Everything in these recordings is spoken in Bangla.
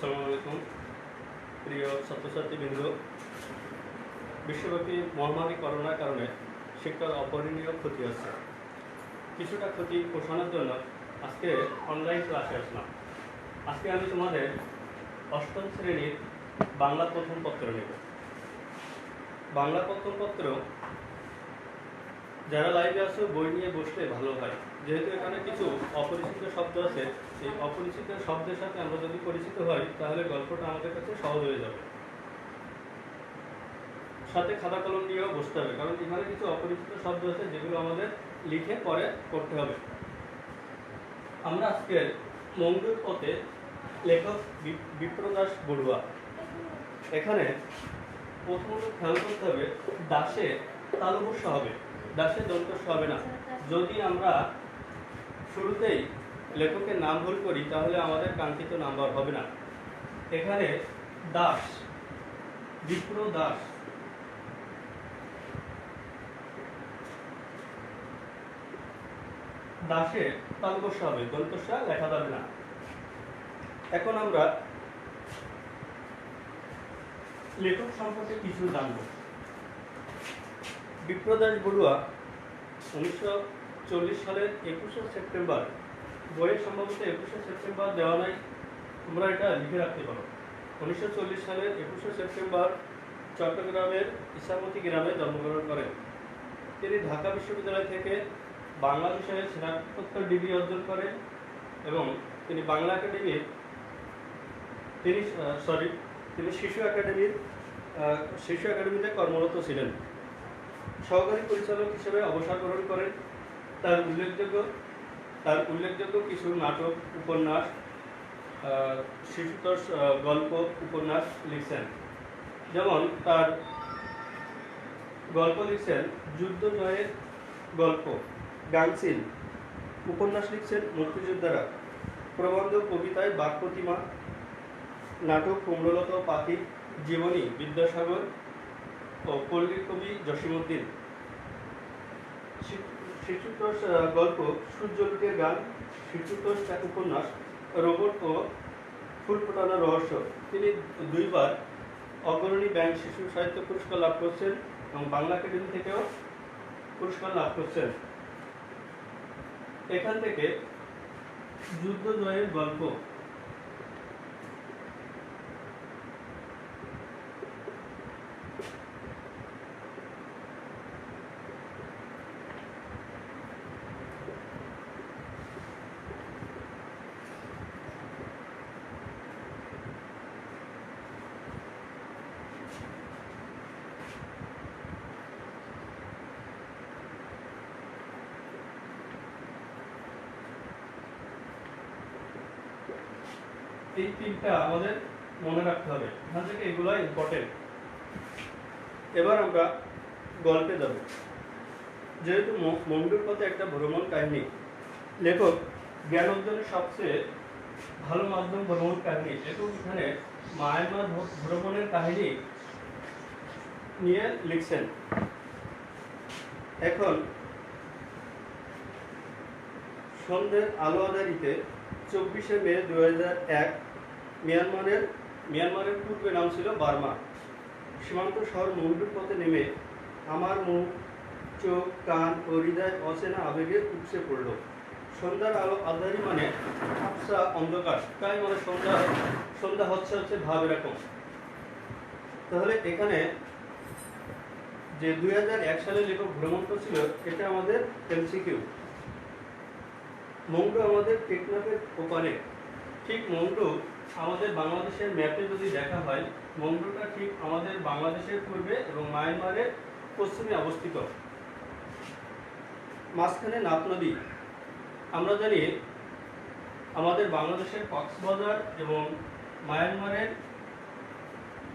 আসসালামু আলাইকুম প্রিয় ছাত্রছাত্রীবৃন্দ। বিশ্বব্যাপী মহামারী করোনার কারণে শিক্ষার অপরিণীয় ক্ষতি আছে। কিছুটা ক্ষতি পোষানোর জন্য আজকে অনলাইন ক্লাসে আসলাম। আজকে আমি তোমাদের অষ্টম শ্রেণীর বাংলা প্রথম পত্র নেব। বাংলা প্রথম পত্র যারা লাইভে আছো বই নিয়ে বসলে ভালো হয়, যেহেতু এখানে কিছু অপরিচিত শব্দ আছে। এই অপরিচিত শব্দের সাথে আমরা যদি পরিচিত হই তাহলে গল্পটা আমাদের কাছে সহজ হয়ে যাবে। সাথে খাতা কলম নিয়েও বসতে হবে, কারণ এখানে কিছু অপরিচিত শব্দ আছে যেগুলো আমাদের লিখে পরে করতে হবে। আমরা আজকে মঙ্গল পথে লেখক বিপ্রদাস বড়ুয়া। এখানে প্রথমত খেয়াল করতে হবে দাসে তালবস্য হবে, দাসে দন্তস্য হবে না। যদি আমরা শুরুতেই লেখকের নাম ভুল করি তাহলে আমাদের কাঙ্ক্ষিত নাম্বার হবে না। এখানে দাস, বিপ্র দাস, দাসে তালবস্য হবে, দন্তস্য লেখা যাবে না। এখন আমরা লেখক সম্পর্কে কিছু জানব। বিপ্রদাস বড়ুয়া 1940 সালের 21শে সেপ্টেম্বর, বইয়ের সম্ভবত 21শে সেপ্টেম্বর দেওয়া নাই, তোমরা এটা লিখে রাখতে পারো। 1940 সালের 21শে সেপ্টেম্বর চট্টগ্রামের ইসামতি গ্রামে জন্মগ্রহণ করেন। তিনি ঢাকা বিশ্ববিদ্যালয় থেকে বাংলা বিষয়ে স্নাতকোত্তর ডিগ্রি অর্জন করেন এবং তিনি বাংলা একাডেমির তিনি শিশু একাডেমিতে কর্মরত ছিলেন। সহকারী পরিচালক হিসেবে অবসর গ্রহণ করেন। তার উল্লেখযোগ্য কিছু নাটক, উপন্যাস, শিশুতোষ গল্প, উপন্যাস লিখছেন। যেমন তার গল্প লিখছেন যুদ্ধ জয়ের গল্প, গাংচিল, উপন্যাস লিখছেন মুক্তিযোদ্ধারা, প্রবন্ধ কবিতায় বাক প্রতিমা, নাটক কুমড়োলতা পাখি, জীবনী বিদ্যাসাগর ও পল্লীর কবি জসীমউদ্দিন, শিশুতোষ গল্প সূর্যলোকের গান, শিশুতোষ উপন্যাস রোবট ও ফুল ফোটানোর রহস্য। তিনি দুইবার অগ্রণী ব্যাংক শিশু সাহিত্য পুরস্কার লাভ করছেন এবং বাংলা একাডেমি থেকেও পুরস্কার লাভ করছেন। এখান থেকে যুদ্ধ জয়ের গল্প, এই তিনটা আমাদের মনে রাখতে হবে, এখান থেকে এগুলো ইম্পর্টেন্ট। এবার আমরা গল্পে যাব। যেহেতু মঙ্গল পথে একটা ভ্রমণ কাহিনী, লেখক জ্ঞান অর্জনের সবচেয়ে ভালো মাধ্যম ভ্রমণ কাহিনী। লেখক এখানে মায়ানমার ভ্রমণের কাহিনী নিয়ে লিখছেন। এখন সন্ধ্যের আলো আঁধারিতে 24শে মে 2001 মিয়ানমারের পূর্বে নাম ছিল বার্মা, সীমান্ত শহর মঙ্গল পথে নেমে আমার মুখ, চোখ, কান ও হৃদয় অচেনা আবেগে উপসে পড়ল। সন্ধ্যার আলো আঁধারি মানে আবসা অন্ধকার, তাই মানে সন্ধ্যা হচ্ছে ভাব এরকম। তাহলে এখানে যে 2001 সালে লেখক ভ্রমণ করছিল এটা আমাদের এমসিকিউ। মংডু আমাদের টেকনাফের ওপারে। ঠিক মংডু আমাদের বাংলাদেশের ম্যাপে যদি দেখা হয়, মংডুটা ঠিক আমাদের বাংলাদেশের পূর্বে এবং মায়ানমারের পশ্চিমে অবস্থিত। মাঝখানে নাপ নদী। আমরা জানি আমাদের বাংলাদেশের কক্সবাজার এবং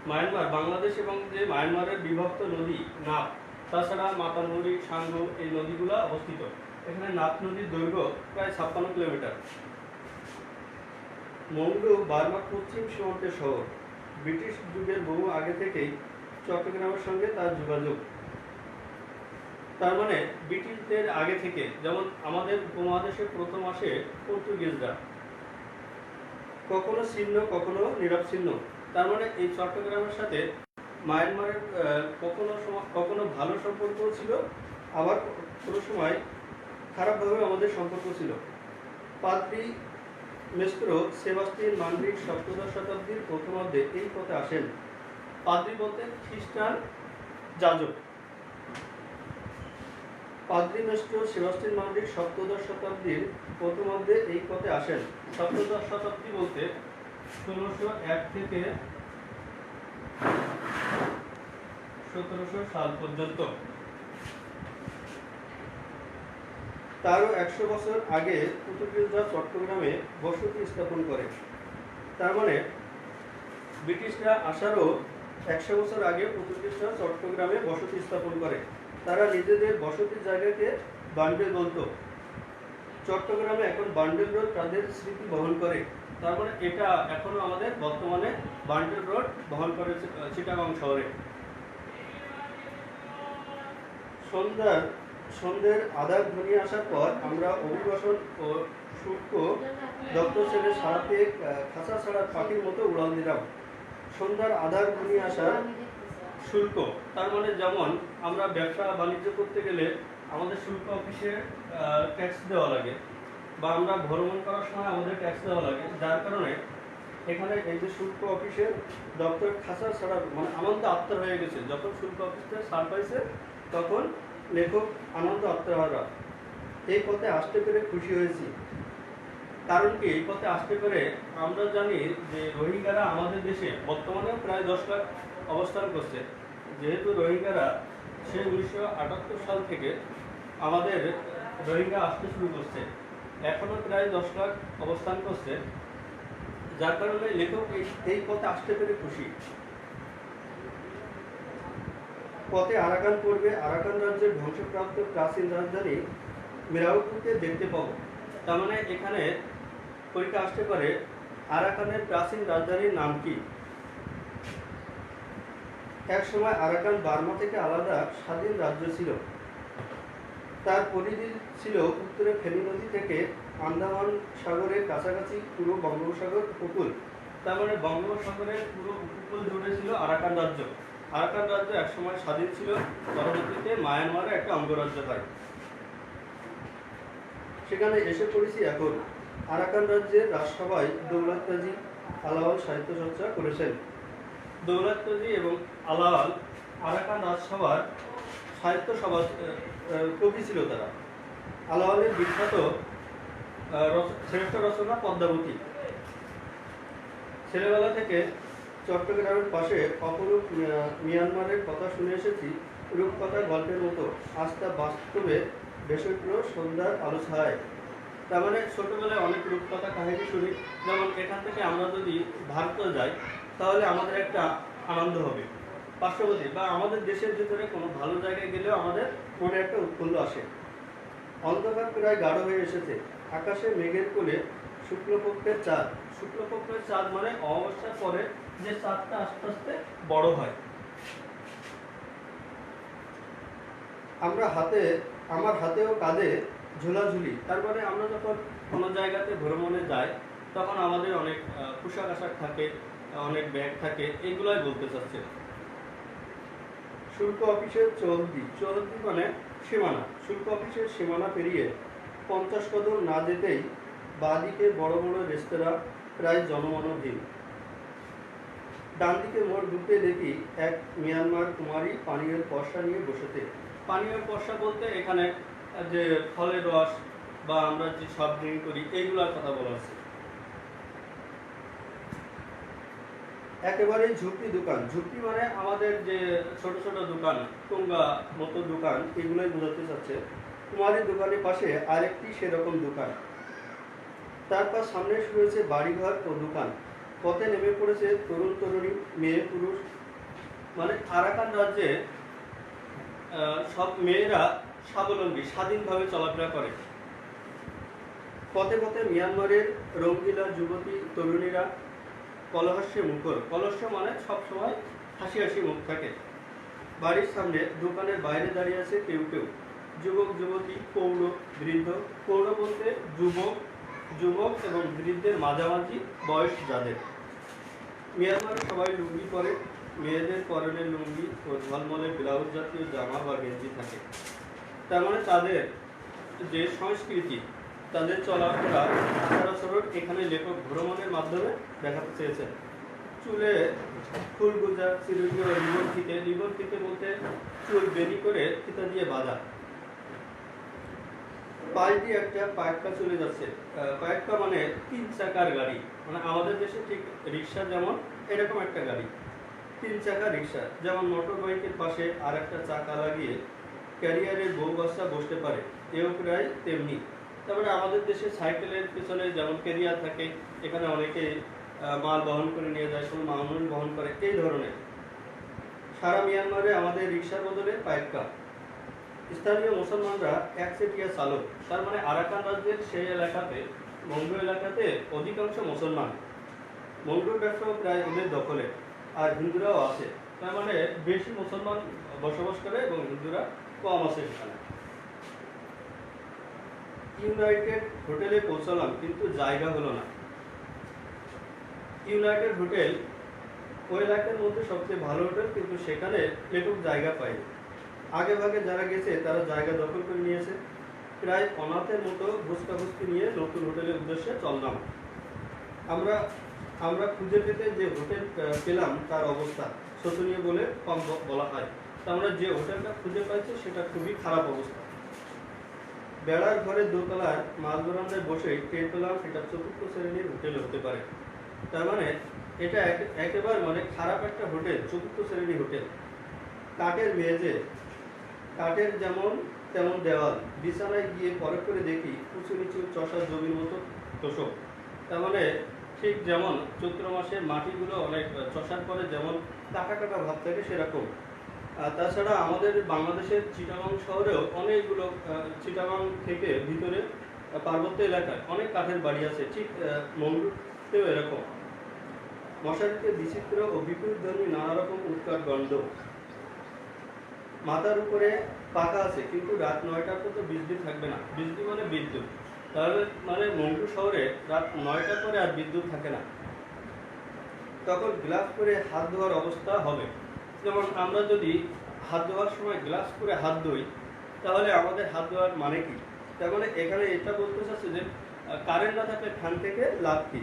মায়ানমার বাংলাদেশ এবং যে মায়ানমারের বিভক্ত নদী নাপ, তাছাড়া মাতানমুড়ি, সাঙ্গু এই নদীগুলো অবস্থিত। এখানে নাপ নদীর দৈর্ঘ্য প্রায় 56 কিলোমিটার। মংডু বার্মার পশ্চিম সীমান্তের শহর। ব্রিটিশ যুগের বহু আগে থেকেই চট্টগ্রামের সঙ্গে তার যোগাযোগ। তার মানে ব্রিটিশদের আগে থেকে, যেমন আমাদের উপমহাদেশে প্রথম আসে পর্তুগিজরা, কখনো ছিন্ন কখনো নিরবচ্ছিন্ন। তার মানে এই চট্টগ্রামের সাথে মায়ানমারের কখনো ভালো সম্পর্ক ছিল, আবার কোনো সময় খারাপভাবে আমাদের সম্পর্ক ছিল। পাদ্রি মেস্ত্রো সেবাস্টিয়ান মান্ড্রিক সপ্তদশ শতাব্দীর প্রথমার্ধে এই পথে আসেন। পাদ্রি বলতে খ্রিস্টান যাজক। পাদ্রি মেস্ট্রো সেবাস্টিয়ান মান্ড্রিক সপ্তদশ শতাব্দীর প্রথমার্ধে এই পথে আসেন। সপ্তদশ শতাব্দী বলতে 1601 থেকে 1700 সাল পর্যন্ত। তারও 100 বছর আগে পর্তুগিজরা চট্টগ্রামে বসতি স্থাপন করে। তার মানে ব্রিটিশরা আসারও 100 বছর আগে পর্তুগিজরা চট্টগ্রামে বসতি স্থাপন করে। তারা নিজেদের বসতির জায়গাকে বান্ডেল বলতো। চট্টগ্রামে এখন বান্ডেল রোড তাদের স্মৃতি বহন করে। তার মানে এটা এখনো আমাদের বর্তমানে বান্ডেল রোড বহন করে চিটাগাং শহরে। সন্ধ্যের আধার ঘনিয়ে আসার পর আমরা অভিবাসন ও শুল্ক দপ্তর ছেড়ে সারাতে খাঁচা ছাড়া পাখির মতো উড়াল দিলাম। সন্ধ্যার আধার ঘনিয়ে আসার শুল্ক, তার মানে যেমন আমরা ব্যবসা বাণিজ্য করতে গেলে আমাদের শুল্ক অফিসে ট্যাক্স দেওয়া লাগে, বা আমরা ভ্রমণ করার সময় আমাদের ট্যাক্স দেওয়া লাগে। যার কারণে এখানে এই যে শুল্ক অফিসের দপ্তর খাঁচা ছাড়া মানে আনন্দ আত্মার হয়ে গেছে। যখন শুল্ক অফিসে ছাড় পাইছে তখন লেখক আনন্দ আত্মহারা। এই পথে আসতে পেরে খুশি হয়েছি। কারণ কি, এই পথে আসতে পেরে আমরা জানি যে রোহিঙ্গারা আমাদের দেশে বর্তমানে প্রায় 10 লাখ অবস্থান করছে। যেহেতু রোহিঙ্গারা সে 1978 সাল থেকে আমাদের রোহিঙ্গা আসতে শুরু করছে, এখনো প্রায় 10 লাখ অবস্থান করছে। যার কারণে লেখক এই পথে আসতে পেরে খুশি। পথে আরাকান পড়বে, আরাকান রাজ্যের ধ্বংসপ্রাপ্ত প্রাচীন রাজধানী মিরাউপুরকে দেখতে পাবো। তার মানে এখানে পরীক্ষা আসতে পারে আরাকানের প্রাচীন রাজধানীর নাম কি। এক সময় আরাকান বার্মা থেকে আলাদা স্বাধীন রাজ্য ছিল। তার পরিধি ছিল উত্তরে ফেনী নদী থেকে আন্দামান সাগরের কাছাকাছি পুরো বঙ্গোপসাগর উপকূল। তার মানে বঙ্গোপসাগরের পুরো উপকূল জুড়ে ছিল আরাকান রাজ্য। আরাকান রাজ্য একসময় স্বাধীন ছিল, পরবর্তীতে মায়ানমারের একটা অঙ্গরাজ্য হয়। সেখানে এসে পড়েছি এখন। আরাকান রাজ্যের রাজসভায় দৌলত কাজী আলাওয়াল সাহিত্য চর্চা করেছেন। দৌলত কাজী এবং আলাওয়াল আরাকান রাজসভার সাহিত্য সভা কবি ছিল তারা। আলাওয়ালের বিখ্যাত শ্রেষ্ঠ রচনা পদ্মাবতী। ছেলেবেলা থেকে চট্টগ্রামের পাশে অপরূপ মিয়ানমারের কথা শুনে এসেছি, রূপকথা গল্পের মতো। আজ তা বাস্তবে বেসরকার সন্ধ্যার আলো ছায়। তার মানে ছোটবেলায় অনেক রূপকথা কাহিনী শুনি। যেমন এখান থেকে আমরা যদি ভারতে যাই তাহলে আমাদের একটা আনন্দ হবে। পার্শ্ববর্তী বা আমাদের দেশের ভিতরে কোনো ভালো জায়গায় গেলেও আমাদের মনে একটা উৎফুল্ল আসে। অন্ধকার প্রায় গাঢ় হয়ে এসেছে। আকাশে মেঘের কোলে শুক্লপক্ষের চাঁদ। শুক্লপক্ষের চাঁদ মানে অমাবস্যার পরে যে চাঁদটা আস্তে আস্তে বড় হয়। আমার হাতে ও কাঁধে ঝোলাঝুলি। তারপরে আমরা যখন কোনো জায়গাতে ভ্রমণে যাই তখন আমাদের অনেক পোশাক আশাক থাকে, অনেক ব্যাগ থাকে, এগুলাই বলতে চাচ্ছে। শুল্ক অফিসের চৌহদ্দি মানে সীমানা। শুল্ক অফিসের সীমানা পেরিয়ে 50 কদম না যেতেই বাঁদিকে বড় বড় রেস্তোরাঁ, প্রায় জনমানবহীন। ডান দিকে মোড় ঢুকতে দেখি এক মিয়ানমার কুমারী পানীয়ের পর্সা নিয়ে বসেছে। পানীয়ের পর্সা বলতে এখানে যে ফলের রস বা আমরা যে সব ড্রিঙ্ক করি এইগুলোর কথা বলা হচ্ছে। একেবারেই ঝুপড়ি দোকান। ঝুপড়ি মানে আমাদের যে ছোট ছোট দোকান, টুঙ্গা মতো দোকান, এগুলোই বোঝাতে চাচ্ছে। কুমারীর দোকানের পাশে আরেকটি সেরকম দোকান। তারপর সামনে রয়েছে বাড়িঘর ও দোকান। পথে নেমে পড়েছে তরুণ তরুণী, মেয়ে পুরুষ। মানে আরাকান রাজ্যে সব মেয়েরা স্বাবলম্বী, স্বাধীনভাবে চলাফেরা করে। পথে পথে মিয়ানমারের রঙ্গিলা যুবতী তরুণীরা কলহাস্যে মুখর। কলহাস্য মানে সবসময় হাসি হাসি মুখ থাকে। বাড়ির সামনে দোকানের বাইরে দাঁড়িয়ে আছে কেউ কেউ, যুবক যুবতী, পৌর, বৃদ্ধ। পৌর বলতে যুবক, যুবক এবং বৃদ্ধের মাঝামাঝি বয়স যাদের। মিয়ানমারে সবাই লুঙ্গি পরে, মেয়েদের পরনে লুঙ্গি ও ঝলমলে ব্লাউজ জাতীয় জামা বা গেঞ্জি থাকে। তার মানে তাদের যে সংস্কৃতি, তাদের চলাফেরা, আচার-আচরণ এখানে লেখক ভ্রমণের মাধ্যমে দেখাতে চেয়েছেন। চুলে ফুল গোজা, চিরুনি ও রিবন থেকে বলতে চুল বেরি করে ফিতা দিয়ে বাঁধা। পাশ দিয়ে একটা পায়াক্কা চলে যাচ্ছে। পায়াক্কা মানে 3 চাকার গাড়ি, মানে আমাদের দেশে ঠিক রিক্সা যেমন এরকম একটা গাড়ি, 3 চাকা রিক্সা। যেমন মোটর বাইকের পাশে আর একটা চাকা লাগিয়ে ক্যারিয়ারের বউ বাচ্চা বসতে পারে, এও প্রায় তেমনি। তারপরে আমাদের দেশে সাইকেলের পিছনে যেমন ক্যারিয়ার থাকে, এখানে অনেকে মাল বহন করে নিয়ে যায়, কোনো মানুষ বহন করে, এই ধরনের। সারা মিয়ানমারে আমাদের রিক্সার বদলে পায়াক্কা। স্থানীয় মুসলমানরা একচেটিয়া চালক, তার মানে আরাকান রাজ্যের সেই এলাকাতে, মঙ্গু এলাকাতে অধিকাংশ মুসলমান। মঙ্গুর ব্যবসাও প্রায় ওদের দখলে, আর হিন্দুরাও আছে। তার মানে বেশি মুসলমান বসবাস করে এবং হিন্দুরা কম আছে সেখানে। ইউনাইটেড হোটেলে পৌঁছলাম, কিন্তু জায়গা হলো না। ইউনাইটেড হোটেল ওই এলাকার মধ্যে সবচেয়ে ভালো হোটেল, কিন্তু সেখানে লেখক জায়গা পায়নি। আগে ভাগে যারা গেছে তারা জায়গা দখল করে নিয়েছে। প্রায় অনাথের মতো ঘুষকাঘুষকি নিয়ে নতুন হোটেলের উদ্দেশ্যে চললাম। আমরা খুঁজে পেতে যে হোটেল পেলাম তার অবস্থা শোচনীয় বলে কম বলা হয়। তা আমরা যে হোটেলটা খুঁজে পাইছি সেটা খুবই খারাপ অবস্থা। বেড়ার ঘরের দোতলার মাছ বারান্দায় বসে টের পেলাম এটা 4র্থ শ্রেণীর হোটেল হতে পারে। তার মানে এটা একেবারে মানে খারাপ একটা হোটেল, 4র্থ শ্রেণীর হোটেল। কাঠের মেঝে, কাঠের যেমন তেমন দেওয়াল, বিছানায় গিয়ে পরে করে দেখি উঁচু নিচু চষা জমির মতো তোষক। তার মানে ঠিক যেমন চৈত্র মাসে মাটিগুলো অনেক চষার পরে যেমন কাটা কাটা ভাব থাকে সেরকম। তাছাড়া আমাদের বাংলাদেশের চিটাগাং শহরেও অনেকগুলো, চিটাগাং থেকে ভিতরে পার্বত্য এলাকায় অনেক কাঠের বাড়ি আছে, ঠিক মঙ্গুতেও এরকম। মশারিতে বিচিত্র ও বিপরীতধর্মী নানা রকম উৎকট গন্ধ। মাথার উপরে পাখা আছে, কিন্তু রাত 9টার পর তো বিজলি থাকবে না। বিজলি মানে বিদ্যুৎ, তাহলে মানে মঙ্গু শহরে রাত 9টার পরে আর বিদ্যুৎ থাকে না। তখন গ্লাস করে হাত ধোয়ার অবস্থা হবে। যেমন আমরা যদি হাত ধোয়ার সময় গ্লাস করে হাত ধুই, তাহলে আমাদের হাত ধোয়ার মানে কি? তার মানে এখানে এটা বলতে চাচ্ছে যে কারেন্ট না থাকলে ফ্যান থেকে লাভ কি।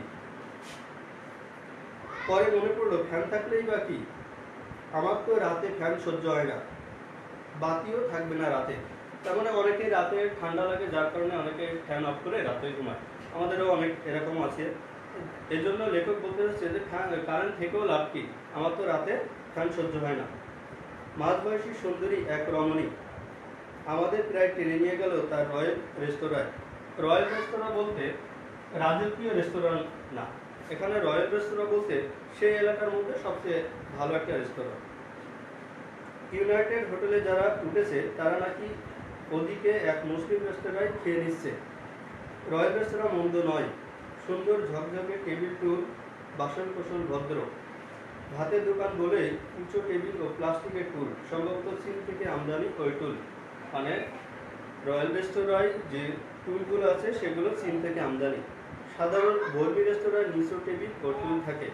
পরে মনে পড়লো ফ্যান থাকলেই বা কি, আমার তো রাতে ফ্যান সহ্য হয় না, বাতিও থাকবে না রাতে। তার মানে অনেকে রাতে ঠান্ডা লাগে, যার কারণে অনেকে ফ্যান অফ করে রাতে ঘুমায়। আমাদেরও অনেক এরকম আছে। এই জন্য লেখক বলতে চাচ্ছে যে কারেন্ট থেকেও লাভ কি, আমার তো রাতে ফ্যান সহ্য হয় না। মাঝবয়সী সুন্দরী এক রমণী আমাদের প্রায় টেনে নিয়ে গেল তার রয়্যাল রেস্তোরাঁয়। রয়্যাল রেস্তোরাঁ বলতে রাজকীয় রেস্তোরাঁ না, এখানে রয়্যাল রেস্তোরাঁ বলতে সেই এলাকার মধ্যে সবচেয়ে ভালো একটা রেস্তোরাঁ। ইউনাইটেড হোটেলে যারা উঠেছে তারা নাকি ওদিকে এক মুসলিম রেস্তোরাঁয় খেয়ে নিচ্ছে। রয়্যাল রেস্তোরাঁ মন্দ নয়, সুন্দর ঝকঝকে টেবিল টুল, বাসন কোসন ভদ্র। ভাতের দোকান বলেই উঁচু টেবিল ও প্লাস্টিকের টুল, সম্ভবত চীন থেকে আমদানি ওই টুল। মানে রয়্যাল রেস্তোরাঁয় যে টুলগুলো আছে সেগুলো চীন থেকে আমদানি। সাধারণ বর্মী রেস্তোরাঁয় নিচু টেবিল ও টুল থাকে।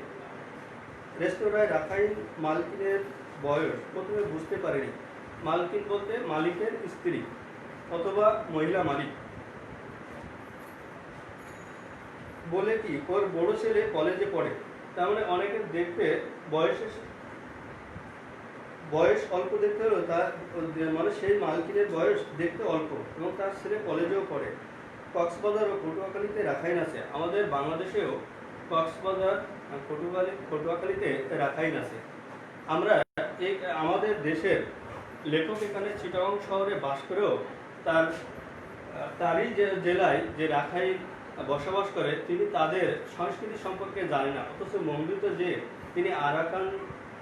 রেস্তোরাঁয় রাখাইন মালকিনের বয়স প্রথমে বুঝতে পারেনি। মালকিন বলতে মালিকের স্ত্রী অথবা মহিলা মালিক। বলে কি ওর বড় ছেলে কলেজে পড়ে। তার মানে অনেকে দেখতে বয়স অল্প দেখতে হলেও তার মানে সেই মালকিনের বয়স দেখতে অল্প, এবং তার ছেলে কলেজেও পড়ে। কক্সবাজার ও পটুয়াখালীতে রাখাইন আছে। আমাদের বাংলাদেশেও কক্সবাজার, পটুয়াখালীতে রাখাইন আছে। আমরা আমাদের দেশের লেখক এখানে চিটাগং শহরে বাস করেও তারই যে জেলায় যে রাখাইন বসবাস করে তিনি তাদের সংস্কৃতি সম্পর্কে জানে না, অথচ মঙ্গিত যে তিনি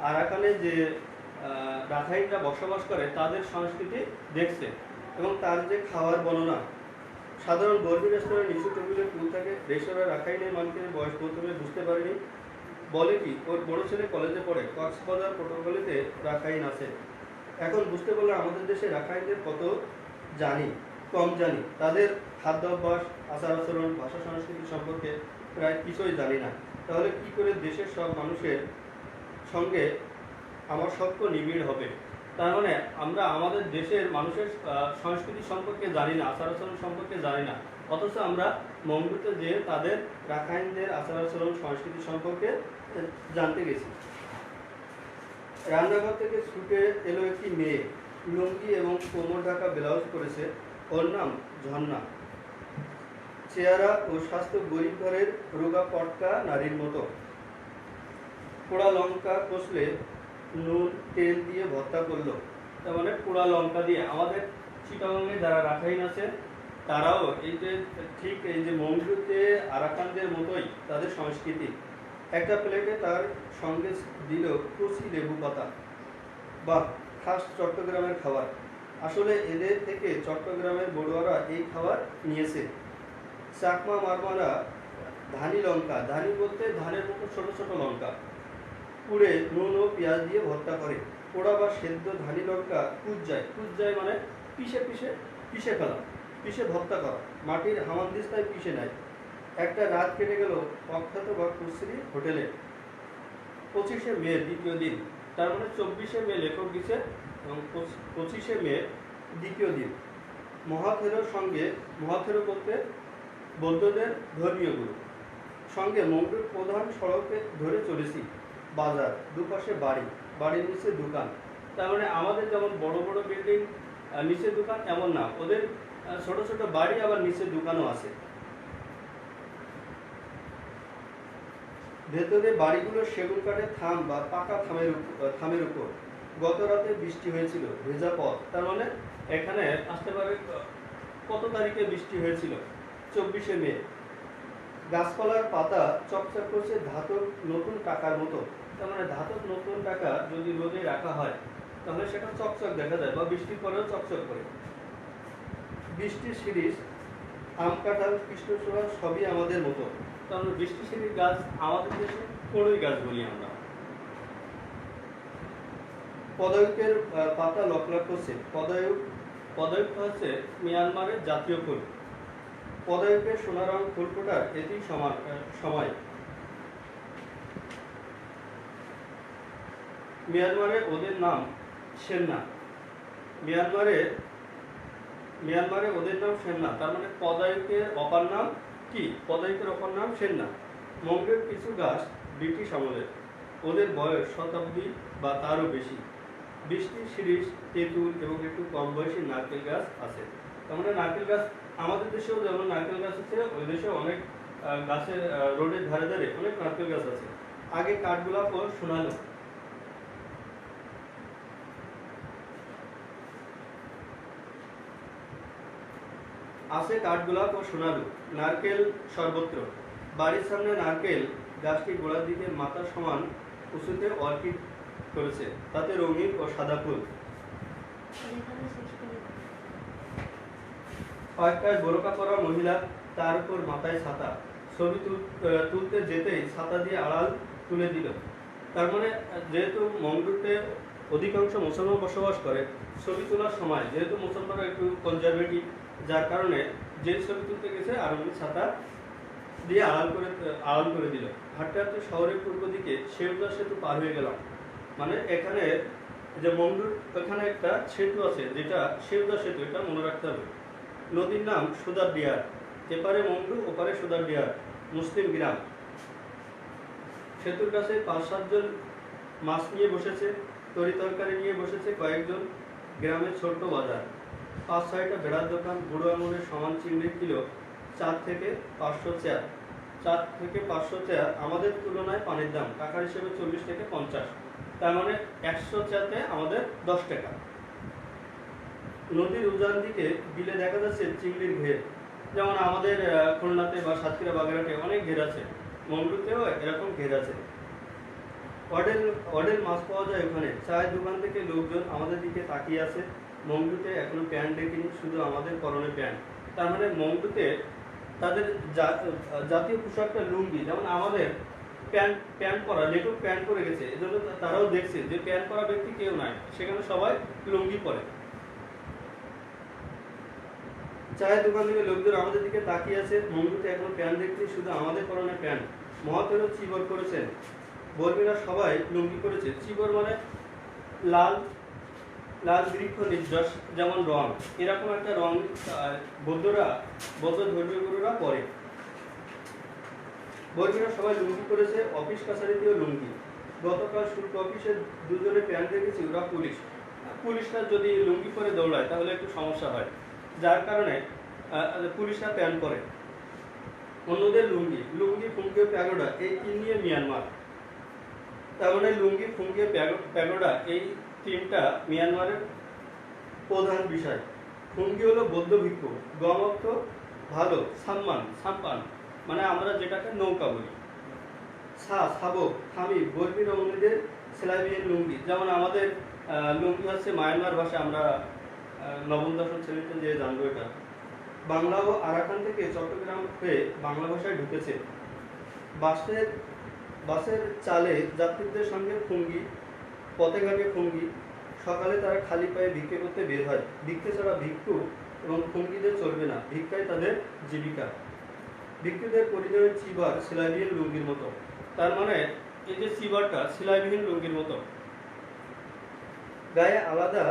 আরাকানে যে রাখাইনরা বসবাস করে তাদের সংস্কৃতি দেখছে, এবং তার যে খাওয়ার বর্ণনা। সাধারণ বর্মী রেস্তোরাঁ নিচু টেবিলের টুল থাকে। রেস্তোরাঁ রাখাইনের মালিকের বয়স প্রথমে বুঝতে পারেনি। বলে কি ওর বড় ছেলে কলেজে পড়ে। কক্সবাজার পটুয়াখালীতে রাখাইন আছে। এখন বুঝতে পারলে আমাদের দেশে রাখাইনদের কত কম জানি, তাদের খাদ্যাভ্যাস, আচার আচরণ, ভাষা সংস্কৃতি সম্পর্কে প্রায় কিছুই জানি না। তাহলে কি করে দেশের সব মানুষের সঙ্গে আমার সখ্য নিবিড় হবে? তার মানে আমরা আমাদের দেশের মানুষের সংস্কৃতি সম্পর্কে জানি না, আচার আচরণ সম্পর্কে জানি না, অথচ আমরা মংডুতে যেয়ে তাদের রাখাইনদের আচার আচরণ সংস্কৃতি সম্পর্কে জানতে গেছি। রান্নাঘর থেকে ছুটে এলো একটি মেয়ে, লুঙ্গি এবং কোমর ঢাকা ব্লাউজ পরেছে। ওর নাম ঝর্ণা। চেহারা ও স্বাস্থ্য গরিব ঘরের রোগা পটকা নারীর মতো। পোড়া লঙ্কা কষলে নুন তেল দিয়ে ভর্তা করলো। তার মানে পোড়া লঙ্কা দিয়ে আমাদের চিটাগাংয়ে যারা রাখাইন আছে তারাও এই যে ঠিক এই যে মংডুতে আরাকানদের মতোই তাদের সংস্কৃতি। একটা প্লেটে তার সঙ্গে দিল কচি লেবু পাতা। বাহ, খাস চট্টগ্রামের খাবার। আসলে এদের থেকে চট্টগ্রামের বড়ুয়ারা এই খাবার নিয়েছে। চাকমা মারমারা ধানি লঙ্কা, ধানি বলতে ধানের মতো ছোট ছোট লঙ্কা, পুড়ে নুন ও পেঁয়াজ দিয়ে ভর্তা করে। পোড়া বা সেদ্ধ ধানি লঙ্কা কুচজায় মানে পিষে পিষে পিষে ফেলা, পিষে ভর্তা করা, মাটির হামানদিস্তায় পিষে নেয়। একটা রাত কেটে গেল অখ্যাত বা কুশ্রী হোটেলে। 25শে মে দ্বিতীয় দিন, তার মানে 24শে মে লেখক দিছে এবং 25শে মে দ্বিতীয় দিন। মহাথেরোর সঙ্গে, মহাথেরো বলতে বৌদ্ধদের ধর্মীয় গুরু, সঙ্গে মংডুর প্রধান সড়কে ধরে চলেছি। বাজার, দুপাশে বাড়ি, বাড়ির নিচে দোকান। তার মানে আমাদের যেমন বড় বড় বিল্ডিং নিচে দোকান এমন না, ওদের ছোট ছোট বাড়ি আবার নিচে দোকানও আছে। ভেতরে বাড়িগুলো সেগুন কাঠের থাম বা পাকা থামের উপর। গত রাতে বৃষ্টি হয়েছিল, ভেজা পথ। তার মানে এখানে আসতে পারে কত তারিখে বৃষ্টি হয়েছিল? 24শে মে। গাছপালার পাতা চকচক করছে ধাতব নতুন টাকার মতো। তার মানে ধাতব নতুন টাকা যদি রোদে রাখা হয় তাহলে সেটা চকচক দেখা যায়, বা বৃষ্টির পরেও চকচক করে। বৃষ্টির শিরীষ, আম কাঁঠাল কৃষ্ণচূড়া সবই আমাদের মতো। তার মানে বৃষ্টি শিরীষ গাছ আমাদের দেশে কড়ই গাছ বলি আমরা। পদায়ুকের পাতা লকলক করছে। পদায়ুক হচ্ছে মিয়ানমারের জাতীয় ফুল। পদায়ুকের সোনা রং ফুল ফোটার এটি সময়। মিয়ানমারে ওদের নাম সেন্না। মিয়ানমারে ওদের নাম সেন্না। তার মানে পদায়ুকের অপার নাম কি? পদায়ুকের অপার নাম সেন্না। মংডুর কিছু গাছ ব্রিটিশ আমলের, ওদের বয়স শতাব্দী বা তারও বেশি। বৃষ্টি শিরীষ, তেঁতুল এবং একটু কম বয়সী নারকেল গাছ আছে। তার মানে নারকেল গাছ আমাদের দেশেও যেমন নারকেল গাছ আছে, ওই দেশেও অনেক গাছের রোডের ধারে ধারে অনেক নারকেল গাছ আছে। আগে কাঠগোলাপ ও সোনালু। আছে কাঠগোলাপ ও সোনালু। নারকেল সর্বত্র। বাড়ির সামনে নারকেল গাছটি গোড়ার দিকে মাথা সমান উঁচুতে অর্কিড করেছে, তাতে রঙিন ও সাদা ফুল। কয়েকটায় বোরকা পরা মহিলা, তার উপর মাথায় ছাতা। ছবি তুলতে যেতেই ছাতা দিয়ে আড়াল তুলে দিল। তার মানে যেহেতু মংডুতে অধিকাংশ মুসলমান বসবাস করে, ছবি তোলার সময় যেহেতু মুসলমানরা একটু কনজারভেটিভ, যার কারণে যে ছবি তুলতে গেছে আর উনি ছাতা দিয়ে আড়াল করে দিল। হাঁটতে হাঁটতে শহরের পূর্ব দিকে শেওদা সেতু পার হয়ে গেলাম। মানে এখানে যে মংডুর ওখানে একটা সেতু আছে, যেটা শেওদা সেতু, এটা মনে রাখতে হবে। নদীর নাম সুদার ডিয়ার। এপারে মংডু, ওপারে সুদার ডিয়ার, মুসলিম গ্রাম। সেতুর কাছে 5-7 জন মাছ নিয়ে বসেছে, তরি তরকারি নিয়ে বসেছে কয়েকজন। গ্রামের ছোট্ট বাজার, 5-6টা বেড়ার দোকান। বুড়ো আঙুলের সমান চিংড়ির কিলো 4 থেকে 500 চেয়ার। 4 থেকে 500 চেয়ার আমাদের তুলনায় পানির দাম টাকার হিসেবে 40 থেকে 50। তার মানে 100 চেয়ারতে আমাদের 10 টাকা। নদীর উজান দিকে বিলে দেখা যাচ্ছে চিংড়ির ঘের। যেমন আমাদের খুলনাতে বা সাতক্ষীরা বাগেরহাটে অনেক ঘের আছে, মংডুতেও এরকম ঘের আছে। অডেল মাছ পাওয়া যায় ওখানে। চায়ের দোকান থেকে লোকজন আমাদের দিকে তাকিয়ে আছে। মংডুতে এখনো প্যান্ট দেখিনি, শুধু আমাদের পরনে প্যান্ট। তার মানে মংডুতে তাদের জাতীয় পোশাকটা লুঙ্গি। যেমন আমাদের প্যান্ট পরা, লেটুক প্যান্ট পরে গেছে, এজন্য তারাও দেখছে যে প্যান্ট পরা ব্যক্তি কেউ নাই, সেখানে সবাই লুঙ্গি পরে। চায়ের দোকান থেকে লোকজন আমাদের দিকে তাকিয়ে আছে, মঙ্গুতে এখনো প্যান্ট দেখতে, শুধু আমাদের পরনে প্যান্ট। মহাতেরও চিবর করেছেন, বর্মীরা সবাই লুঙ্গি করেছে। চিবর মানে লাল লাল বৃক্ষ নির্যাস যেমন রং, এরকম একটা রং বৌদ্ধ ধর্মীয় গুরুরা পরে। বর্মীরা সবাই লুঙ্গি করেছে, অফিস কাছারিতেও লুঙ্গি। গতকাল শুল্ক অফিসে দুজনে প্যান্ট দেখেছি, ওরা পুলিশরা যদি লুঙ্গি পরে দৌড়ায় তাহলে একটু সমস্যা হয়, যার কারণে পুলিশরা প্যান্ট পরে। অন্যদের লুঙ্গি ফুঙ্গিও প্যাগোডা, এই তিন নিয়ে মিয়ানমার। তার মানে লুঙ্গি ফুঙ্গিও প্যাগোডা এই তিনটা মিয়ানমারের প্রধান বিষয়। ফুঙ্গি হলো বৌদ্ধ ভিক্ষু, গম অর্থ ভালো, সাম্পান মানে আমরা যেটাকে নৌকা বলি, সাবক থামি বর্মী রমণীদের সেলাইবিহীন লুঙ্গি। যেমন আমাদের লুঙ্গি হচ্ছে মায়ানমার ভাষা, আমরা নবম দশম শ্রেণীতে যে জানবো এটা। বাংলা ও আরাকান থেকে চট্টগ্রাম হয়ে বাংলা ভাষায় ঢুকেছে। বাসের চালে যাত্রীদের সঙ্গে ফুঙ্গি, পথে ঘাটে ফুঙ্গি। সকালে তারা খালি পায়ে ভিক্ষে করতে বের হয়। ভিক্ষে ছাড়া ভিক্ষু এবং ফুঙ্গিদের চলবে না, ভিক্ষাই তাদের জীবিকা। ভিক্ষুদের পরিচয়ের চিবার সেলাইবিহীন লুঙ্গির মতো, তার মানে এই যে চিবারটা সেলাইবিহীন লুঙ্গির মতো। গায়ে আলাদা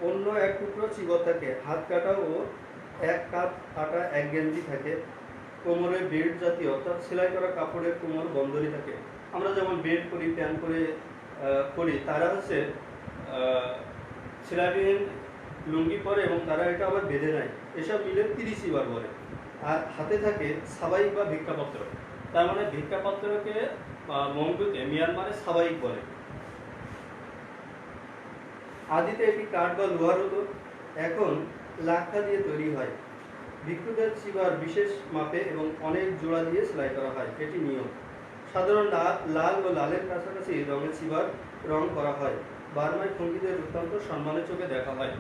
অন্য এক টুকরো চিবর থাকে, হাত কাটা ও এক কাপ কাটা এক গেঞ্জি থাকে। কোমরে বেল্ট জাতীয় অর্থাৎ সেলাই করা কাপড়ের কোমর বন্ধনী থাকে। আমরা যেমন বেল্ট করি, প্যান্ট করে করি, তারা হচ্ছে সেলাইবিহীন লুঙ্গি পরে এবং তারা এটা আবার বেঁধে নেয়। এসব মিলে 30 চিবার বলে। আর হাতে থাকে সাবাইক বা ভিক্ষাপত্র, তার মানে ভিক্ষাপত্রকে মঙ্গুতে মিয়ানমারে সাবাইক বলে। আদিতে এটি কাঠ বা লোহার হতো, এখন লাক্ষা দিয়ে তৈরি হয়। ভিক্ষুদের চিবার বিশেষ মাপে এবং অনেক জোড়া দিয়ে সেলাই করা হয়, এটি নিয়ম। সাধারণ লাল ও লালের কাছাকাছি রঙের চিবার রং করা হয়। বার্মায় ফুঙ্গিদের অত্যন্ত সম্মানের চোখে দেখা হয়।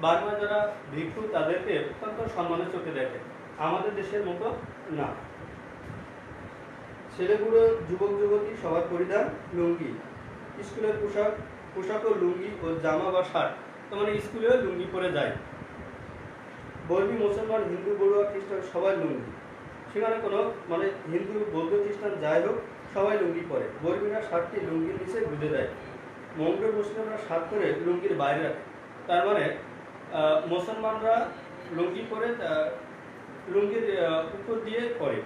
বার্মায় যারা ভিক্ষু তাদেরকে অত্যন্ত সম্মানের চোখে দেখে, আমাদের দেশের মতো না। ছেলেগুলো যুবক যুবতী সবার পরিধান লুঙ্গি। স্কুলের পোশাকও লুঙ্গি ও জামা বা শার্ট, তার মানে স্কুলেও লুঙ্গি পরে যায়। বর্মী মুসলমান হিন্দু বড়ুয়া খ্রিস্টান সবাই লুঙ্গি, সেখানে কোনো মানে হিন্দু বৌদ্ধ খ্রিস্টান যাই হোক সবাই লুঙ্গি পরে। বর্মীরা শার্টটি লুঙ্গির নিচে গুঁজে দেয়। মঙ্গল মুসলিমরা শার্ট পরে লুঙ্গির বাইরে রাখে, তার মানে মুসলমানরা লুঙ্গি পরে লুঙ্গির উপর দিয়ে পরে,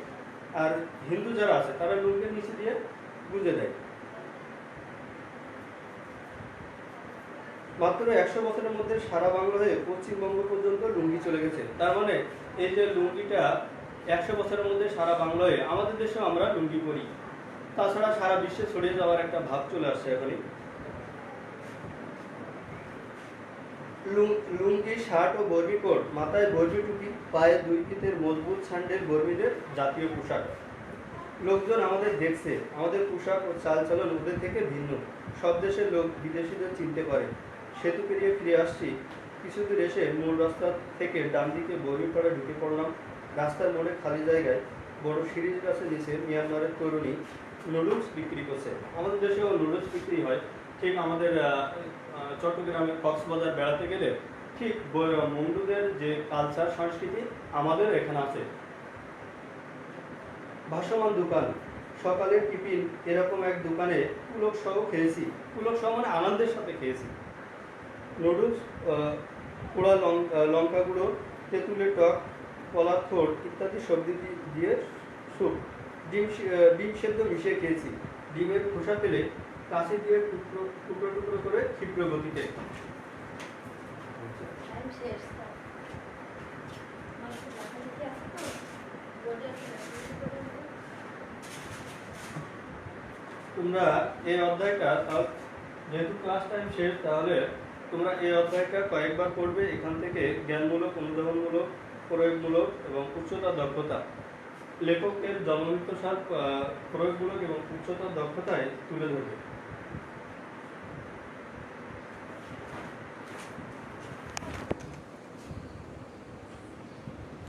আর হিন্দু যারা আছে তারা লুঙ্গির নিচে দিয়ে গুঁজে দেয়। মাত্র 100 বছরের মধ্যে সারা বাংলা হয়ে পশ্চিমবঙ্গ পর্যন্ত লুঙ্গি চলে গেছে। তার মানে এই যে লুঙ্গিটা 100 বছরের মধ্যে সারা বাংলা হয়ে, আমাদের দেশেও আমরা লুঙ্গি পরি, তাছাড়া সারা বিশ্বে ছড়িয়ে যাওয়ার একটা ভাব চলে আসছে এখনই। লুঙ্গি, শার্ট ও বর্মি কোট, মাথায় বর্মি টুপি, পায়ে 2 ফিতের মজবুত স্যান্ডেল বর্মীদের জাতীয় পোশাক। লোকজন আমাদের দেখছে, আমাদের পোশাক ও চালচলন ওদের থেকে ভিন্ন। সব দেশের লোক বিদেশিদের চিনতে পারে। সেতু পেরিয়ে ফিরে আসছি, কিছুদূর এসে মূল রাস্তা থেকে ডান দিকে বর্মীপাড়া ঢুকে পড়লাম। রাস্তার মোড়ে খালি জায়গায় বড় সিরিজ গাছের নিচে মিয়ানমারের তরুণী নুডলস বিক্রি করছে। আমাদের দেশেও নুডলস বিক্রি হয়, ঠিক আমাদের চট্টগ্রামে কক্সবাজার বেড়াতে গেলে ঠিক মঙ্গলদের যে কালচার সংস্কৃতি আমাদের এখানে আছে। ভাসমান দোকান, সকালের টিফিন এরকম এক দোকানে পুলক সহ খেয়েছি। পুলক সহ মানে আনন্দের সাথে খেয়েছি। নুডলস, পোড়া লঙ্কা গুঁড়ো, তেঁতুলের টক, কলার থোড় ইত্যাদি সবজি দিয়ে স্যুপ, ডিম সেদ্ধ মিশিয়ে খেয়েছি। ডিমের খোসা ফেলে কাঁচি দিয়ে টুকরো টুকরো করে ক্ষিপ্র গতিতে। তোমরা এই অধ্যায়টা, যেহেতু ক্লাস টাইম শেষ, তাহলে তোমরা এই অধ্যায়টা কয়েকবার পড়বে। এখান থেকে জ্ঞানমূলক, অনুধাবনমূলক, প্রয়োগমূলক এবং উচ্চতর দক্ষতা, লেখকের জন্মমৃত্যুর সাথে প্রয়োগমূলক এবং উচ্চতর দক্ষতায় তুলে ধরবে।